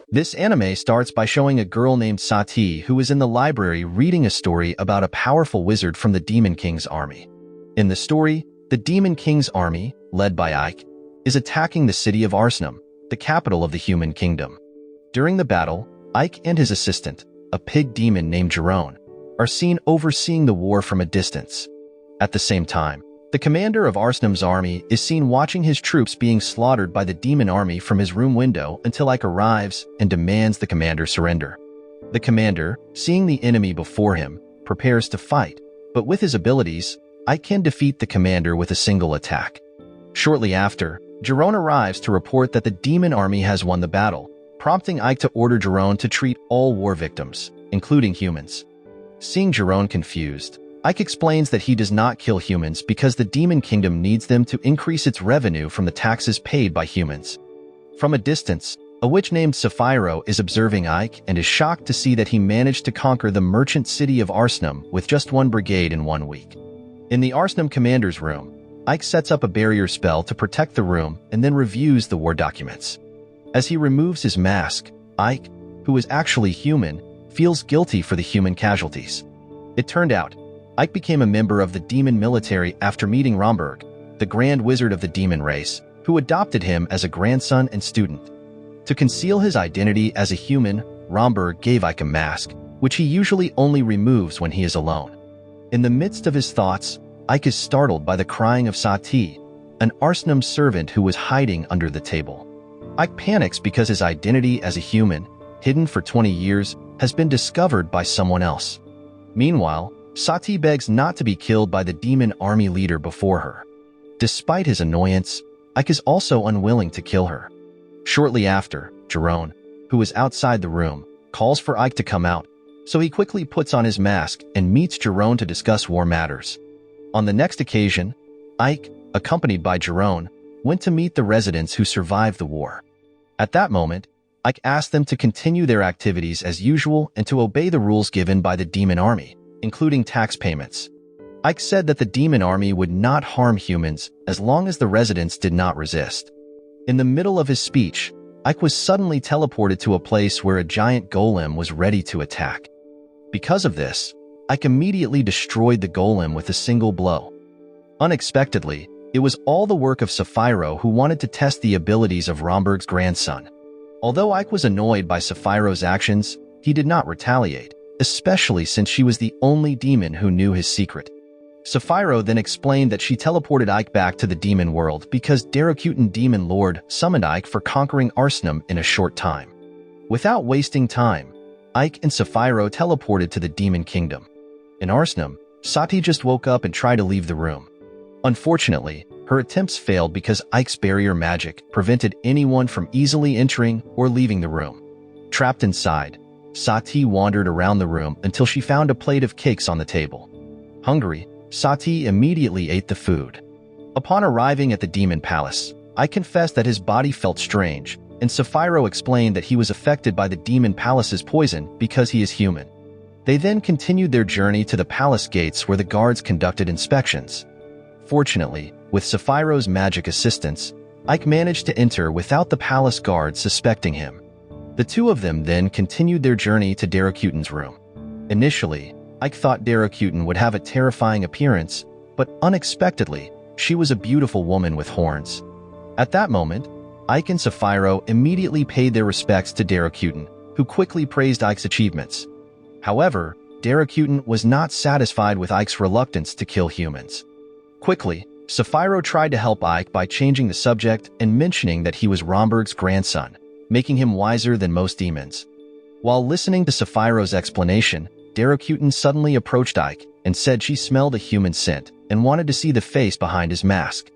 This anime starts by showing a girl named Sati who is in the library reading a story about a powerful wizard from the Demon King's army. In the story, the Demon King's army, led by Ike, is attacking the city of Arsenum, the capital of the human kingdom. During the battle, Ike and his assistant, a pig demon named Jerome, are seen overseeing the war from a distance. At the same time, the commander of Arsenum's army is seen watching his troops being slaughtered by the demon army from his room window until Ike arrives and demands the commander surrender. The commander, seeing the enemy before him, prepares to fight, but with his abilities, Ike can defeat the commander with a single attack. Shortly after, Jerome arrives to report that the demon army has won the battle, prompting Ike to order Jerome to treat all war victims, including humans. Seeing Jerome confused, Ike explains that he does not kill humans because the Demon Kingdom needs them to increase its revenue from the taxes paid by humans. From a distance, a witch named Sapphiro is observing Ike and is shocked to see that he managed to conquer the merchant city of Arsenum with just one brigade in 1 week. In the Arsenum commander's room, Ike sets up a barrier spell to protect the room and then reviews the war documents. As he removes his mask, Ike, who is actually human, feels guilty for the human casualties. It turned out, Ike became a member of the demon military after meeting Romberg, the grand wizard of the demon race, who adopted him as a grandson and student. To conceal his identity as a human, Romberg gave Ike a mask, which he usually only removes when he is alone. In the midst of his thoughts, Ike is startled by the crying of Sati, an Arsenum servant who was hiding under the table. Ike panics because his identity as a human, hidden for 20 years, has been discovered by someone else. Meanwhile, Sati begs not to be killed by the demon army leader before her. Despite his annoyance, Ike is also unwilling to kill her. Shortly after, Jerome, who is outside the room, calls for Ike to come out, so he quickly puts on his mask and meets Jerome to discuss war matters. On the next occasion, Ike, accompanied by Jerome, went to meet the residents who survived the war. At that moment, Ike asked them to continue their activities as usual and to obey the rules given by the demon army, including tax payments. Ike said that the demon army would not harm humans as long as the residents did not resist. In the middle of his speech, Ike was suddenly teleported to a place where a giant golem was ready to attack. Because of this, Ike immediately destroyed the golem with a single blow. Unexpectedly, it was all the work of Sapphiro, who wanted to test the abilities of Romberg's grandson. Although Ike was annoyed by Sapphiro's actions, he did not retaliate, especially since she was the only demon who knew his secret. Sapphiro then explained that she teleported Ike back to the demon world because Darakutan Demon Lord summoned Ike for conquering Arsenum in a short time. Without wasting time, Ike and Sapphiro teleported to the Demon Kingdom. In Arsenum, Sati just woke up and tried to leave the room. Unfortunately, her attempts failed because Ike's barrier magic prevented anyone from easily entering or leaving the room. Trapped inside, Sati wandered around the room until she found a plate of cakes on the table. Hungry, Sati immediately ate the food. Upon arriving at the demon palace, Ike confessed that his body felt strange, and Sapphiro explained that he was affected by the demon palace's poison because he is human. They then continued their journey to the palace gates where the guards conducted inspections. Fortunately, with Sapphiro's magic assistance, Ike managed to enter without the palace guards suspecting him. The two of them then continued their journey to Darakutan's room. Initially, Ike thought Darakutan would have a terrifying appearance, but unexpectedly, she was a beautiful woman with horns. At that moment, Ike and Sapphiro immediately paid their respects to Darakutan, who quickly praised Ike's achievements. However, Darakutan was not satisfied with Ike's reluctance to kill humans. Quickly, Sapphiro tried to help Ike by changing the subject and mentioning that he was Romberg's grandson, making him wiser than most demons. While listening to Sapphiro's explanation, Darakutan suddenly approached Ike and said she smelled a human scent and wanted to see the face behind his mask.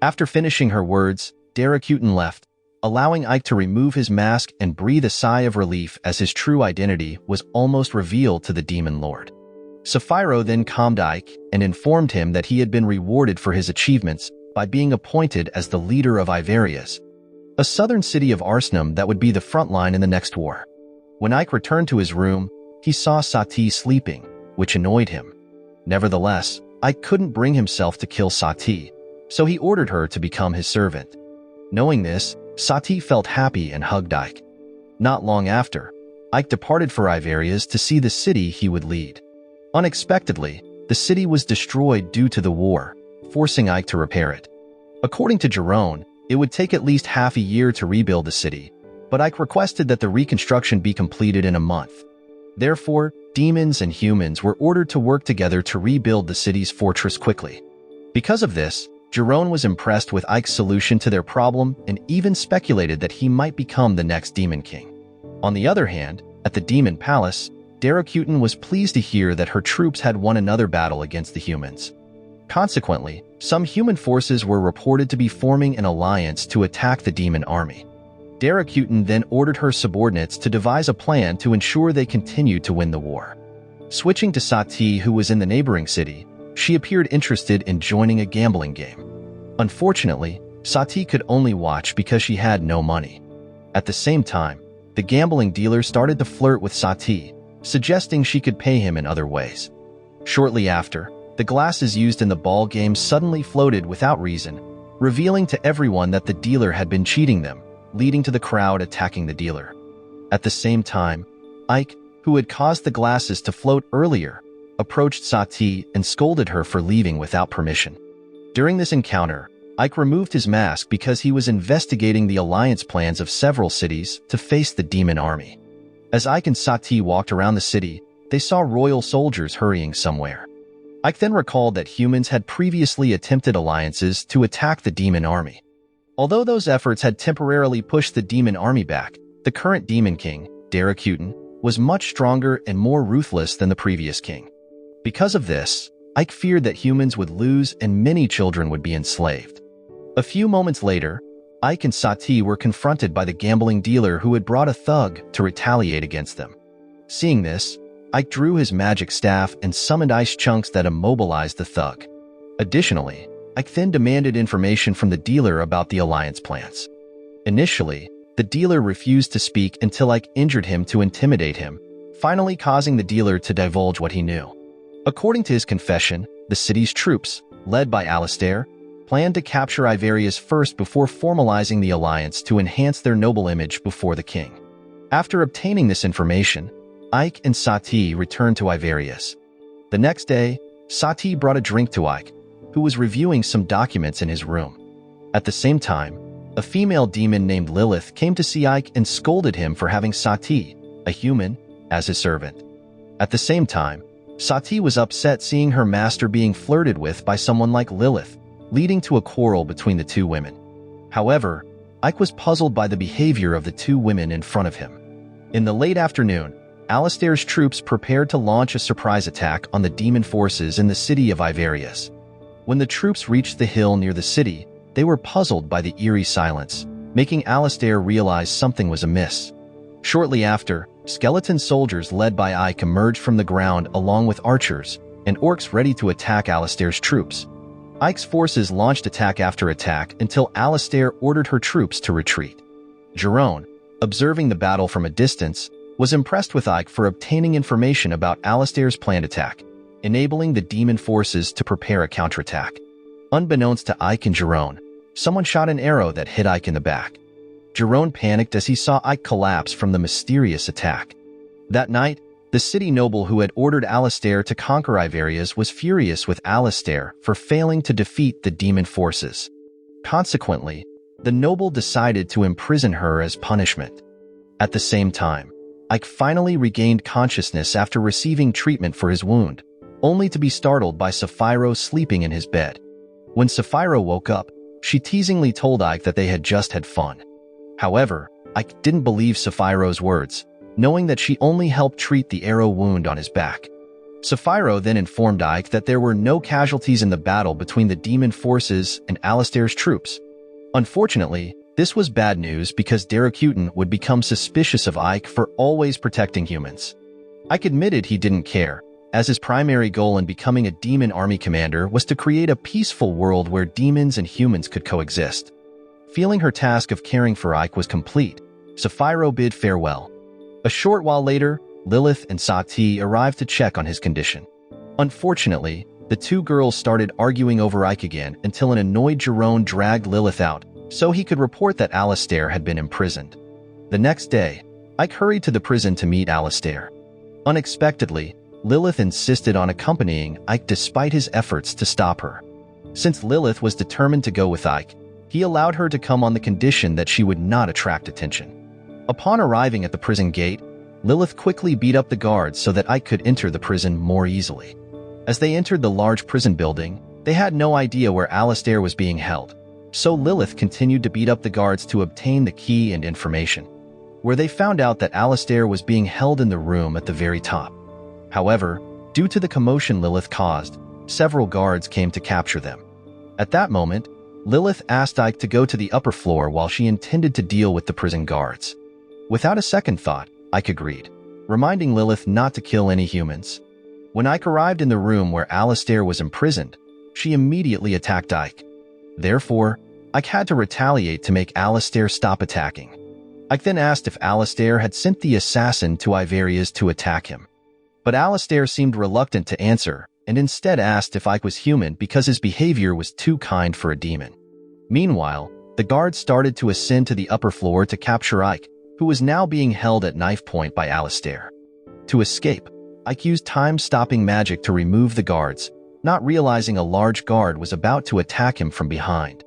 After finishing her words, Darakutan left, allowing Ike to remove his mask and breathe a sigh of relief as his true identity was almost revealed to the Demon Lord. Sapphiro then calmed Ike and informed him that he had been rewarded for his achievements by being appointed as the leader of Iverius, a southern city of Arsenum that would be the front line in the next war. When Ike returned to his room, he saw Sati sleeping, which annoyed him. Nevertheless, Ike couldn't bring himself to kill Sati, so he ordered her to become his servant. Knowing this, Sati felt happy and hugged Ike. Not long after, Ike departed for Iveria's to see the city he would lead. Unexpectedly, the city was destroyed due to the war, forcing Ike to repair it. According to Jerome, it would take at least half a year to rebuild the city, but Ike requested that the reconstruction be completed in a month. Therefore, demons and humans were ordered to work together to rebuild the city's fortress quickly. Because of this, Jerome was impressed with Ike's solution to their problem and even speculated that he might become the next Demon King. On the other hand, at the Demon Palace, Daracuten was pleased to hear that her troops had won another battle against the humans. Consequently, some human forces were reported to be forming an alliance to attack the demon army. Daracuten then ordered her subordinates to devise a plan to ensure they continued to win the war. Switching to Sati, who was in the neighboring city, she appeared interested in joining a gambling game. Unfortunately, Sati could only watch because she had no money. At the same time, the gambling dealer started to flirt with Sati, suggesting she could pay him in other ways. Shortly after, the glasses used in the ball game suddenly floated without reason, revealing to everyone that the dealer had been cheating them, leading to the crowd attacking the dealer. At the same time, Ike, who had caused the glasses to float earlier, approached Sati and scolded her for leaving without permission. During this encounter, Ike removed his mask because he was investigating the alliance plans of several cities to face the demon army. As Ike and Sati walked around the city, they saw royal soldiers hurrying somewhere. Ike then recalled that humans had previously attempted alliances to attack the demon army. Although those efforts had temporarily pushed the demon army back, the current demon king, Daracuten, was much stronger and more ruthless than the previous king. Because of this, Ike feared that humans would lose and many children would be enslaved. A few moments later, Ike and Sati were confronted by the gambling dealer who had brought a thug to retaliate against them. Seeing this, Ike drew his magic staff and summoned ice chunks that immobilized the thug. Additionally, Ike then demanded information from the dealer about the alliance plans. Initially, the dealer refused to speak until Ike injured him to intimidate him, finally causing the dealer to divulge what he knew. According to his confession, the city's troops, led by Alistair, planned to capture Iveria's first before formalizing the alliance to enhance their noble image before the king. After obtaining this information, Ike and Sati returned to Iveria's. The next day, Sati brought a drink to Ike, who was reviewing some documents in his room. At the same time, a female demon named Lilith came to see Ike and scolded him for having Sati, a human, as his servant. At the same time, Sati was upset seeing her master being flirted with by someone like Lilith, leading to a quarrel between the two women. However, Ike was puzzled by the behavior of the two women in front of him. In the late afternoon, Alistair's troops prepared to launch a surprise attack on the demon forces in the city of Iveria's. When the troops reached the hill near the city, they were puzzled by the eerie silence, making Alistair realize something was amiss. Shortly after, skeleton soldiers led by Ike emerged from the ground along with archers and orcs ready to attack Alistair's troops. Ike's forces launched attack after attack until Alistair ordered her troops to retreat. Jerome, observing the battle from a distance, was impressed with Ike for obtaining information about Alistair's planned attack, enabling the demon forces to prepare a counterattack. Unbeknownst to Ike and Jerome, someone shot an arrow that hit Ike in the back. Jerome panicked as he saw Ike collapse from the mysterious attack. That night, the city noble who had ordered Alistair to conquer Iveria's was furious with Alistair for failing to defeat the demon forces. Consequently, the noble decided to imprison her as punishment. At the same time, Ike finally regained consciousness after receiving treatment for his wound, only to be startled by Sapphiro sleeping in his bed. When Sapphiro woke up, she teasingly told Ike that they had just had fun. However, Ike didn't believe Sapphiro's words, knowing that she only helped treat the arrow wound on his back. Sapphiro then informed Ike that there were no casualties in the battle between the demon forces and Alistair's troops. Unfortunately, this was bad news because Daracuten would become suspicious of Ike for always protecting humans. Ike admitted he didn't care, as his primary goal in becoming a demon army commander was to create a peaceful world where demons and humans could coexist. Feeling her task of caring for Ike was complete, Sapphiro bid farewell. A short while later, Lilith and Sati arrived to check on his condition. Unfortunately, the two girls started arguing over Ike again until an annoyed Jerome dragged Lilith out so he could report that Alistair had been imprisoned. The next day, Ike hurried to the prison to meet Alistair. Unexpectedly, Lilith insisted on accompanying Ike despite his efforts to stop her. Since Lilith was determined to go with Ike, he allowed her to come on the condition that she would not attract attention. Upon arriving at the prison gate, Lilith quickly beat up the guards so that Ike could enter the prison more easily. As they entered the large prison building, they had no idea where Alistair was being held, so Lilith continued to beat up the guards to obtain the key and information, where they found out that Alistair was being held in the room at the very top. However, due to the commotion Lilith caused, several guards came to capture them. At that moment, Lilith asked Ike to go to the upper floor while she intended to deal with the prison guards. Without a second thought, Ike agreed, reminding Lilith not to kill any humans. When Ike arrived in the room where Alistair was imprisoned, she immediately attacked Ike. Therefore, Ike had to retaliate to make Alistair stop attacking. Ike then asked if Alistair had sent the assassin to Iveria's to attack him. But Alistair seemed reluctant to answer and instead asked if Ike was human because his behavior was too kind for a demon. Meanwhile, the guards started to ascend to the upper floor to capture Ike, who was now being held at knife point by Alistair. To escape, Ike used time-stopping magic to remove the guards, not realizing a large guard was about to attack him from behind.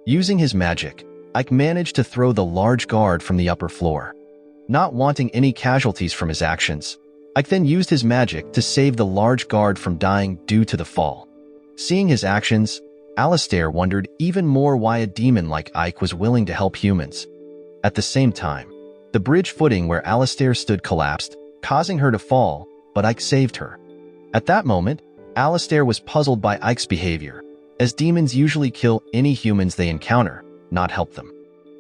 Using his magic, Ike managed to throw the large guard from the upper floor. Not wanting any casualties from his actions, Ike then used his magic to save the large guard from dying due to the fall. Seeing his actions, Alistair wondered even more why a demon like Ike was willing to help humans. At the same time, the bridge footing where Alistair stood collapsed, causing her to fall, but Ike saved her. At that moment, Alistair was puzzled by Ike's behavior, as demons usually kill any humans they encounter, not help them.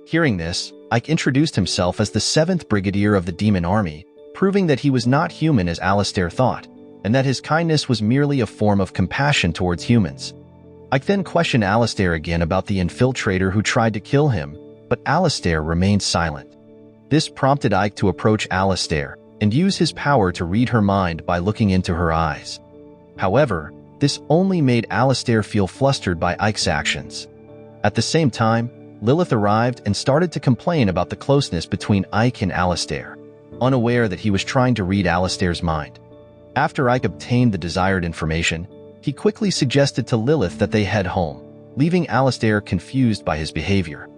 Hearing this, Ike introduced himself as the 7th Brigadier of the Demon Army, proving that he was not human as Alistair thought, and that his kindness was merely a form of compassion towards humans. Ike then questioned Alistair again about the infiltrator who tried to kill him, but Alistair remained silent. This prompted Ike to approach Alistair and use his power to read her mind by looking into her eyes. However, this only made Alistair feel flustered by Ike's actions. At the same time, Lilith arrived and started to complain about the closeness between Ike and Alistair, unaware that he was trying to read Alistair's mind. After Ike obtained the desired information, he quickly suggested to Lilith that they head home, leaving Alistair confused by his behavior.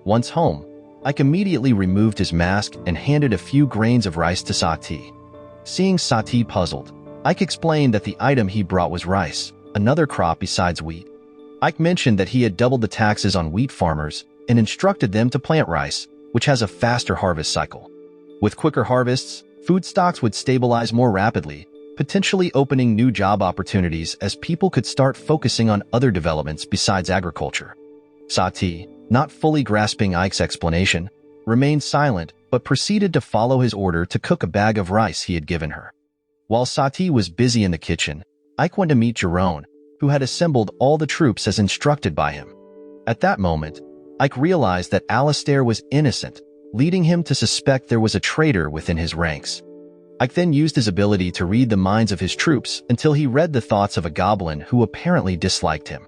Once home, Ike immediately removed his mask and handed a few grains of rice to Sati. Seeing Sati puzzled, Ike explained that the item he brought was rice, another crop besides wheat. Ike mentioned that he had doubled the taxes on wheat farmers and instructed them to plant rice, which has a faster harvest cycle. With quicker harvests, food stocks would stabilize more rapidly, potentially opening new job opportunities as people could start focusing on other developments besides agriculture. Sati, not fully grasping Ike's explanation, remained silent but proceeded to follow his order to cook a bag of rice he had given her. While Sati was busy in the kitchen, Ike went to meet Jerome, who had assembled all the troops as instructed by him. At that moment, Ike realized that Alistair was innocent, leading him to suspect there was a traitor within his ranks. Ike then used his ability to read the minds of his troops until he read the thoughts of a goblin who apparently disliked him.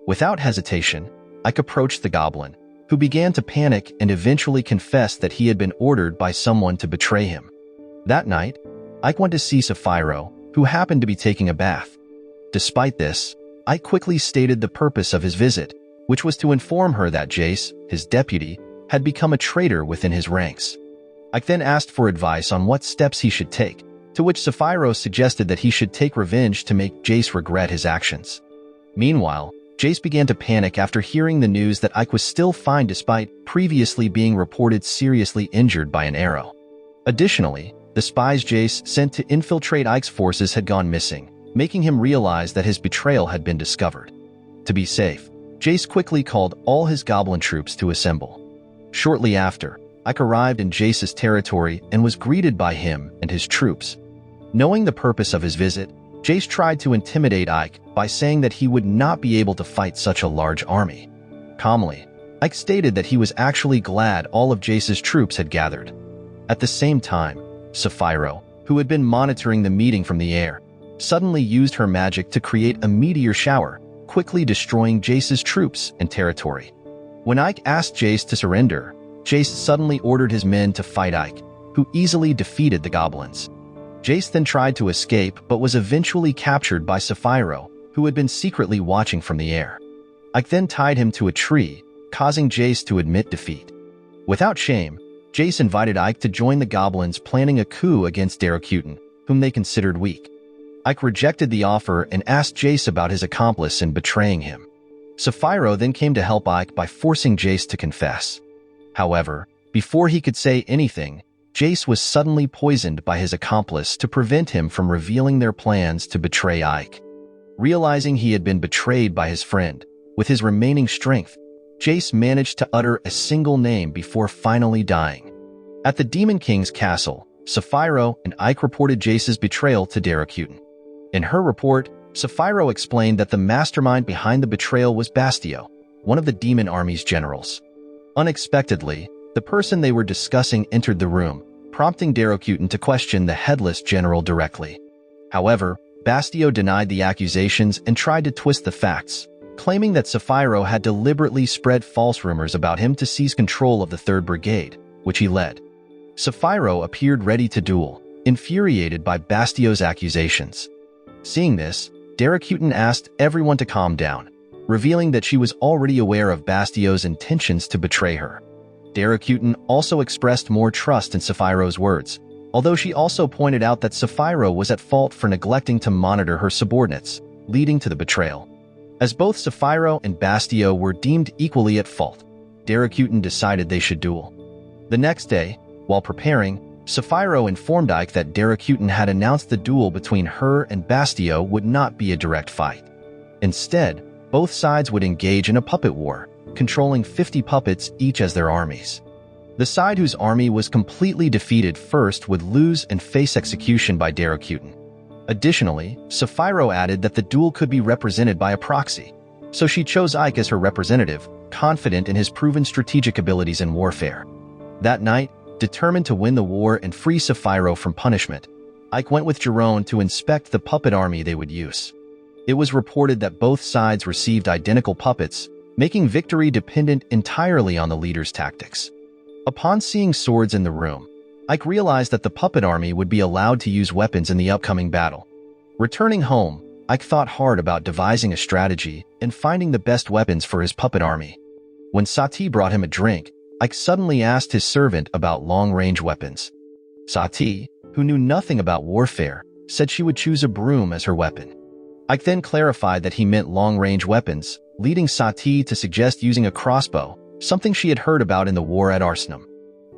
Without hesitation, Ike approached the goblin, who began to panic and eventually confessed that he had been ordered by someone to betray him. That night, Ike went to see Sapphiro, who happened to be taking a bath. Despite this, Ike quickly stated the purpose of his visit, which was to inform her that Jace, his deputy, had become a traitor within his ranks. Ike then asked for advice on what steps he should take, to which Sapphiro suggested that he should take revenge to make Jace regret his actions. Meanwhile, Jace began to panic after hearing the news that Ike was still fine despite previously being reported seriously injured by an arrow. Additionally, the spies Jace sent to infiltrate Ike's forces had gone missing, making him realize that his betrayal had been discovered. To be safe, Jace quickly called all his goblin troops to assemble. Shortly after, Ike arrived in Jace's territory and was greeted by him and his troops. Knowing the purpose of his visit, Jace tried to intimidate Ike by saying that he would not be able to fight such a large army. Calmly, Ike stated that he was actually glad all of Jace's troops had gathered. At the same time, Sapphiro, who had been monitoring the meeting from the air, suddenly used her magic to create a meteor shower, quickly destroying Jace's troops and territory. When Ike asked Jace to surrender, Jace suddenly ordered his men to fight Ike, who easily defeated the goblins. Jace then tried to escape but was eventually captured by Sapphiro, who had been secretly watching from the air. Ike then tied him to a tree, causing Jace to admit defeat. Without shame, Jace invited Ike to join the goblins, planning a coup against Daracuten, whom they considered weak. Ike rejected the offer and asked Jace about his accomplice in betraying him. Sapphiro then came to help Ike by forcing Jace to confess. However, before he could say anything, Jace was suddenly poisoned by his accomplice to prevent him from revealing their plans to betray Ike. Realizing he had been betrayed by his friend, with his remaining strength, Jace managed to utter a single name before finally dying. At the Demon King's castle, Sapphiro and Ike reported Jace's betrayal to Daracuten. In her report, Sapphiro explained that the mastermind behind the betrayal was Bastio, one of the demon army's generals. Unexpectedly, the person they were discussing entered the room, prompting Daracuten to question the headless general directly. However, Bastio denied the accusations and tried to twist the facts, claiming that Sapphiro had deliberately spread false rumors about him to seize control of the 3rd Brigade, which he led. Sapphiro appeared ready to duel, infuriated by Bastio's accusations. Seeing this, Daracuten asked everyone to calm down, revealing that she was already aware of Bastio's intentions to betray her. Daracuten also expressed more trust in Sapphiro's words, although she also pointed out that Sapphiro was at fault for neglecting to monitor her subordinates, leading to the betrayal. As both Sapphiro and Bastio were deemed equally at fault, Daracuten decided they should duel. The next day, while preparing, Sapphiro informed Ike that Daracuten had announced the duel between her and Bastio would not be a direct fight. Instead, both sides would engage in a puppet war, controlling 50 puppets each as their armies. The side whose army was completely defeated first would lose and face execution by Daracuten. Additionally, Sapphiro added that the duel could be represented by a proxy, so she chose Ike as her representative, confident in his proven strategic abilities in warfare. That night, determined to win the war and free Sapphiro from punishment, Ike went with Jerome to inspect the puppet army they would use. It was reported that both sides received identical puppets, making victory dependent entirely on the leader's tactics. Upon seeing swords in the room, Ike realized that the puppet army would be allowed to use weapons in the upcoming battle. Returning home, Ike thought hard about devising a strategy and finding the best weapons for his puppet army. When Sati brought him a drink, Ike suddenly asked his servant about long-range weapons. Sati, who knew nothing about warfare, said she would choose a broom as her weapon. Ike then clarified that he meant long-range weapons, leading Sati to suggest using a crossbow, something she had heard about in the war at Arsenum.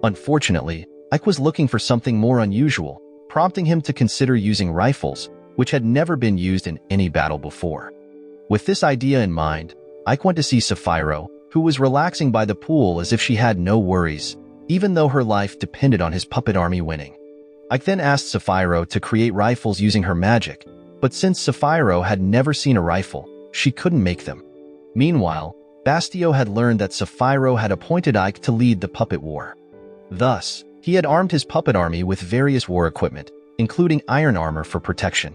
Unfortunately, Ike was looking for something more unusual, prompting him to consider using rifles, which had never been used in any battle before. With this idea in mind, Ike went to see Sapphiro, who was relaxing by the pool as if she had no worries, even though her life depended on his puppet army winning. Ike then asked Sapphiro to create rifles using her magic, but since Sapphiro had never seen a rifle, she couldn't make them. Meanwhile, Bastio had learned that Sapphiro had appointed Ike to lead the puppet war. Thus, he had armed his puppet army with various war equipment, including iron armor for protection.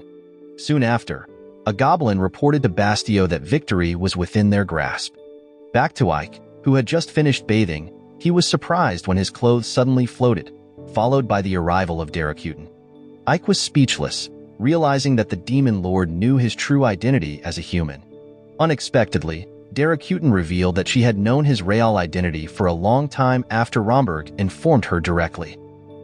Soon after, a goblin reported to Bastio that victory was within their grasp. Back to Ike, who had just finished bathing, he was surprised when his clothes suddenly floated, followed by the arrival of Daracuten. Ike was speechless, realizing that the demon lord knew his true identity as a human. Unexpectedly, Daracuten revealed that she had known his real identity for a long time after Romberg informed her directly.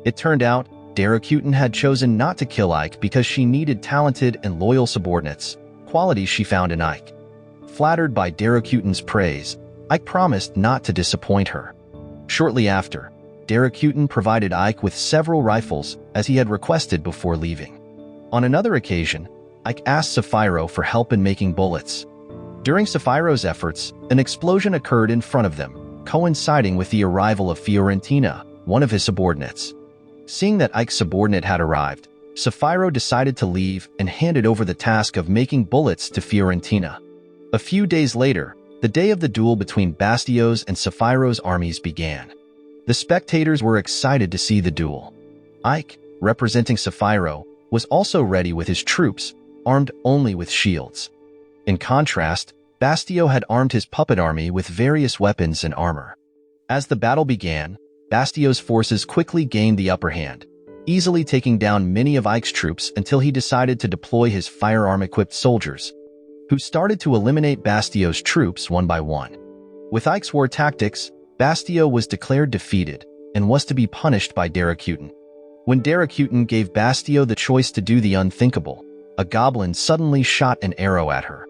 It turned out, Daracuten had chosen not to kill Ike because she needed talented and loyal subordinates, qualities she found in Ike. Flattered by Daracuten's praise, Ike promised not to disappoint her. Shortly after, Daracuten provided Ike with several rifles as he had requested before leaving. On another occasion, Ike asked Sapphiro for help in making bullets. During Sapphiro's efforts, an explosion occurred in front of them, coinciding with the arrival of Fiorentina, one of his subordinates. Seeing that Ike's subordinate had arrived, Sapphiro decided to leave and handed over the task of making bullets to Fiorentina. A few days later, the day of the duel between Bastio's and Sapphiro's armies began. The spectators were excited to see the duel. Ike, representing Sapphiro, was also ready with his troops, armed only with shields. In contrast, Bastio had armed his puppet army with various weapons and armor. As the battle began, Bastio's forces quickly gained the upper hand, easily taking down many of Ike's troops until he decided to deploy his firearm-equipped soldiers, who started to eliminate Bastio's troops one by one. With Ike's war tactics, Bastio was declared defeated and was to be punished by Darakutan. When Darakutan gave Bastio the choice to do the unthinkable, a goblin suddenly shot an arrow at her.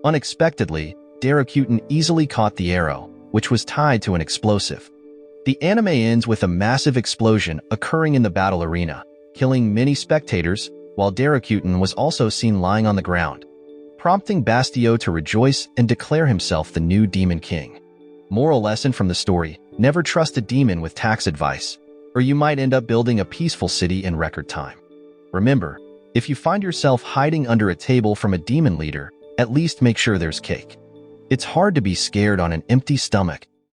Unexpectedly, Darakutan easily caught the arrow, which was tied to an explosive. The anime ends with a massive explosion occurring in the battle arena, killing many spectators, while Darakutan was also seen lying on the ground, prompting Bastio to rejoice and declare himself the new Demon King. Moral lesson from the story: never trust a demon with tax advice, or you might end up building a peaceful city in record time. Remember, if you find yourself hiding under a table from a demon leader, at least make sure there's cake. It's hard to be scared on an empty stomach,